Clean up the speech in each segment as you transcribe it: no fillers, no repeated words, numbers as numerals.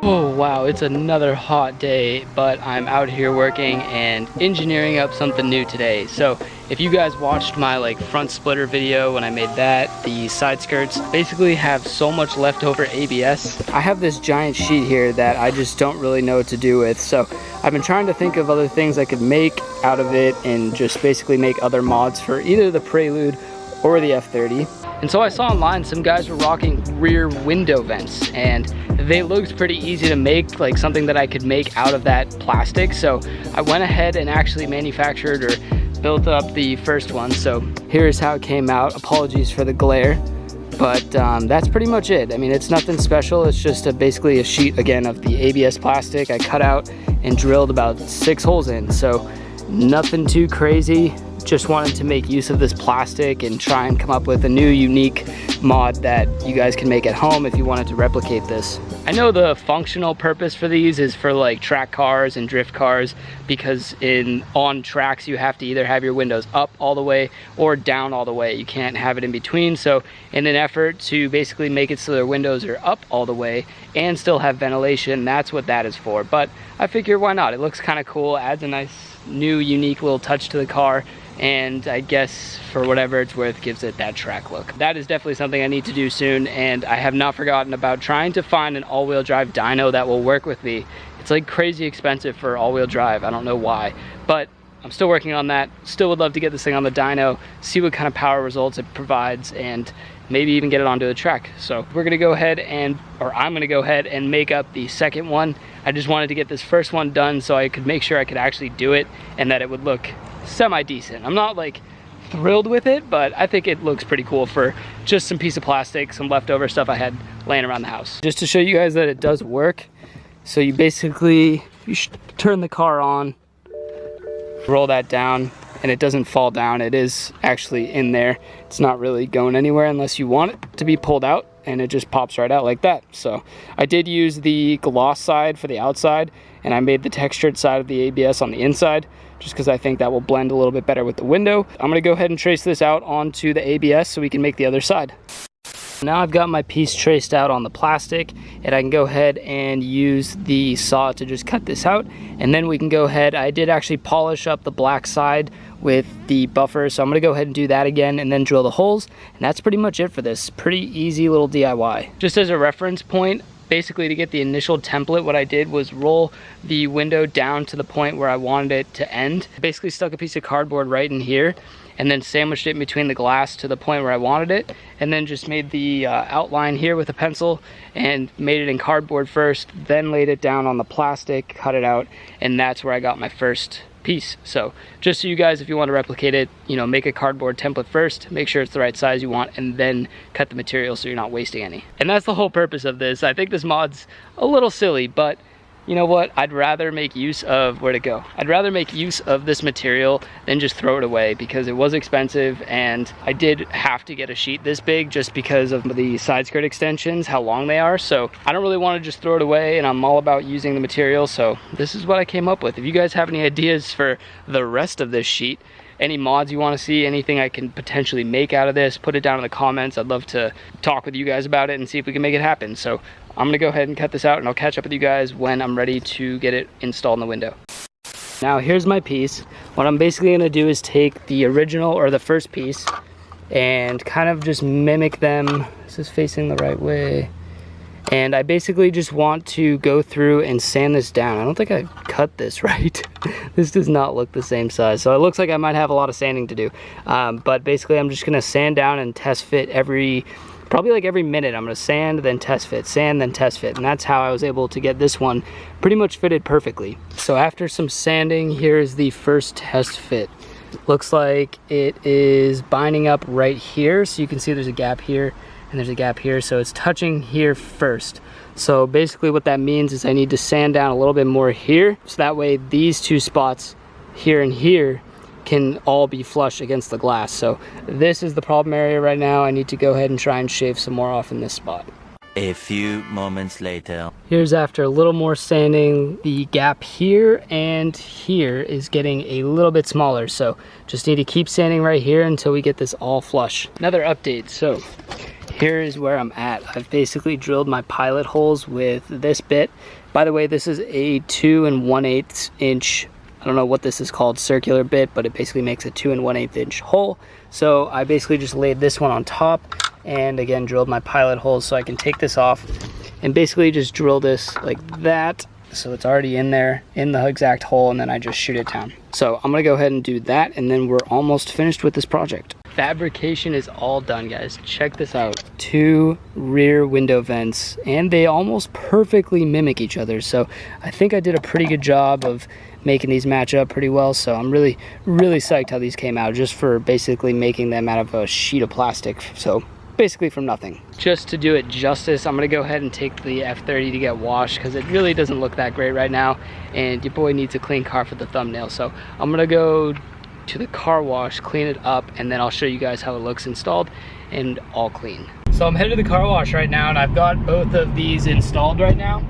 Oh wow, it's another hot day, but I'm out here working and engineering up something new today. So if you guys watched my front splitter video when I made that, the side skirts basically have so much leftover ABS. I have this giant sheet here that I just don't really know what to do with. So I've been trying to think of other things I could make out of it and just basically make other mods for either the Prelude or the F30. And so I saw online some guys were rocking rear window vents, and they looked pretty easy to make, like something that I could make out of that plastic. So I went ahead and actually manufactured or built up the first one. So here's how it came out. Apologies for the glare, but that's pretty much it. I mean, it's nothing special. It's just basically a sheet again of the ABS plastic I cut out and drilled about 6 holes in. So nothing too crazy. Just wanted to make use of this plastic and try and come up with a new unique mod that you guys can make at home if you wanted to replicate this. I know the functional purpose for these is for like track cars and drift cars, because on tracks you have to either have your windows up all the way or down all the way. You can't have it in between. So in an effort to basically make it so their windows are up all the way and still have ventilation, that's what that is for. But I figure why not? It looks kind of cool, adds a nice new unique little touch to the car, and I guess for whatever it's worth gives it that track look. That is definitely something I need to do soon, and I have not forgotten about trying to find an all-wheel drive dyno that will work with me. It's like crazy expensive for all-wheel drive. I don't know why, but I'm still working on that. Still would love to get this thing on the dyno, see what kind of power results it provides, and maybe even get it onto the track. So we're gonna go ahead and, or I'm gonna go ahead and make up the second one. I just wanted to get this first one done so I could make sure I could actually do it and that it would look semi-decent. I'm not like thrilled with it, but I think it looks pretty cool for just some piece of plastic, some leftover stuff I had laying around the house. Just to show you guys that it does work. So you basically, you turn the car on, roll that down, and it doesn't fall down. It is actually in there. It's not really going anywhere unless you want it to be pulled out, and it just pops right out like that. So I did use the gloss side for the outside, and I made the textured side of the ABS on the inside, just because I think that will blend a little bit better with the window. I'm gonna go ahead and trace this out onto the ABS so we can make the other side. Now I've got my piece traced out on the plastic, and I can go ahead and use the saw to just cut this out, and then we can go ahead. I did actually polish up the black side with the buffer, so I'm gonna go ahead and do that again and then drill the holes, and that's pretty much it for this. Pretty easy little DIY. Just as a reference point, basically to get the initial template, what I did was roll the window down to the point where I wanted it to end. Basically stuck a piece of cardboard right in here and then sandwiched it in between the glass to the point where I wanted it, and then just made the outline here with a pencil and made it in cardboard first, then laid it down on the plastic, cut it out, and that's where I got my first piece. So just so you guys, if you want to replicate it, you know, make a cardboard template first, make sure it's the right size you want, and then cut the material so you're not wasting any. And that's the whole purpose of this. I think this mod's a little silly, but you know what? I'd rather make use of, where'd it go? I'd rather make use of this material than just throw it away, because it was expensive, and I did have to get a sheet this big just because of the side skirt extensions, how long they are. So I don't really want to just throw it away, and I'm all about using the material. So this is what I came up with. If you guys have any ideas for the rest of this sheet, any mods you want to see, anything I can potentially make out of this, put it down in the comments. I'd love to talk with you guys about it and see if we can make it happen. So I'm gonna go ahead and cut this out, and I'll catch up with you guys when I'm ready to get it installed in the window. Now here's my piece. What I'm basically gonna do is take the original, or the first piece, and kind of just mimic them. Is this facing the right way? And I basically just want to go through and sand this down. I don't think I cut this right. This does not look the same size. So it looks like I might have a lot of sanding to do. But basically I'm just gonna sand down and test fit probably like every minute. I'm gonna sand, then test fit, sand, then test fit. And that's how I was able to get this one pretty much fitted perfectly. So after some sanding, here's the first test fit. Looks like it is binding up right here. So you can see there's a gap here and there's a gap here. So it's touching here first. So basically what that means is I need to sand down a little bit more here. So that way these two spots here and here can all be flush against the glass. So this is the problem area right now. I need to go ahead and try and shave some more off in this spot. A few moments later. Here's after a little more sanding. The gap here and here is getting a little bit smaller. So just need to keep sanding right here until we get this all flush. Another update. So Here is where I'm at. I've basically drilled my pilot holes with this bit. By the way, this is a 2 1/8 inch, I don't know what this is called, circular bit, but it basically makes a 2 1/8 inch hole. So I basically just laid this one on top and again drilled my pilot holes so I can take this off and basically just drill this like that. So it's already in there in the exact hole, and then I just shoot it down. So I'm gonna go ahead and do that, and then we're almost finished with this project. Fabrication is all done, guys. Check this out. 2 rear window vents, and they almost perfectly mimic each other. So I think I did a pretty good job of making these match up pretty well. So I'm really psyched how these came out, just for basically making them out of a sheet of plastic. So basically from nothing. Just to do it justice, I'm gonna go ahead and take the F30 to get washed because it really doesn't look that great right now, and your boy needs a clean car for the thumbnail. So I'm gonna go to the car wash, clean it up, and then I'll show you guys how it looks installed and all clean. So I'm headed to the car wash right now, and I've got both of these installed right now,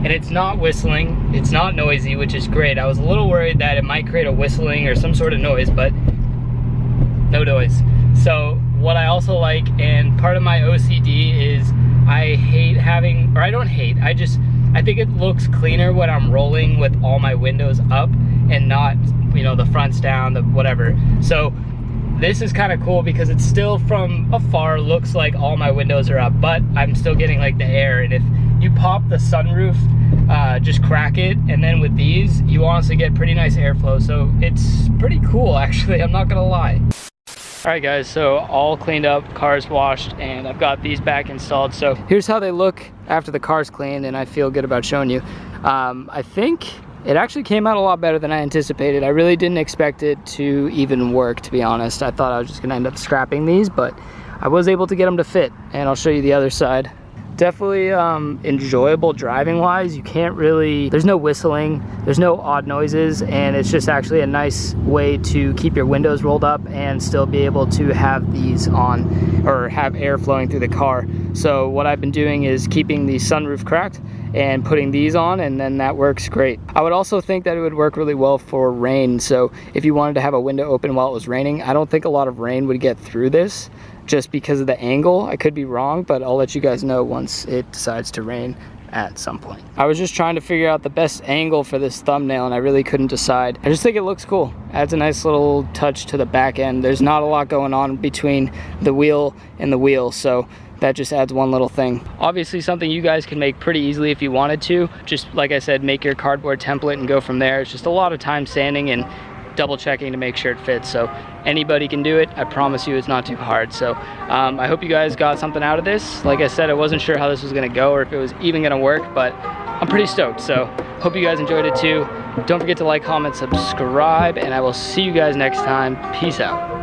and it's not whistling, it's not noisy, which is great. I was a little worried that it might create a whistling or some sort of noise, but no noise. So what I also like, and part of my OCD is I hate having, or I don't hate, I think it looks cleaner when I'm rolling with all my windows up and not, you know, the front's down, the whatever. So this is kind of cool because it's still from afar looks like all my windows are up, but I'm still getting like the air. And if you pop the sunroof, just crack it, and then with these, you honestly get pretty nice airflow. So it's pretty cool, actually, I'm not gonna lie. All right guys, so all cleaned up, car's washed, and I've got these back installed. So here's how they look after the car's cleaned, and I feel good about showing you. I think it actually came out a lot better than I anticipated. I really didn't expect it to even work, to be honest. I thought I was just gonna end up scrapping these, but I was able to get them to fit, and I'll show you the other side. Definitely enjoyable driving wise. You can't really, there's no whistling, there's no odd noises, and it's just actually a nice way to keep your windows rolled up and still be able to have these on, or have air flowing through the car. So what I've been doing is keeping the sunroof cracked and putting these on, and then that works great. I would also think that it would work really well for rain. So if you wanted to have a window open while it was raining, I don't think a lot of rain would get through this just because of the angle. I could be wrong, but I'll let you guys know once it decides to rain at some point. I was just trying to figure out the best angle for this thumbnail, and I really couldn't decide. I just think it looks cool. Adds a nice little touch to the back end. There's not a lot going on between the wheel and the wheel, so that just adds one little thing. Obviously something you guys can make pretty easily if you wanted to. Just like I said, make your cardboard template and go from there. It's just a lot of time sanding and double checking to make sure it fits. So anybody can do it. I promise you it's not too hard. So I hope you guys got something out of this. Like I said, I wasn't sure how this was gonna go or if it was even gonna work, but I'm pretty stoked. So hope you guys enjoyed it too. Don't forget to like, comment, subscribe, and I will see you guys next time. Peace out.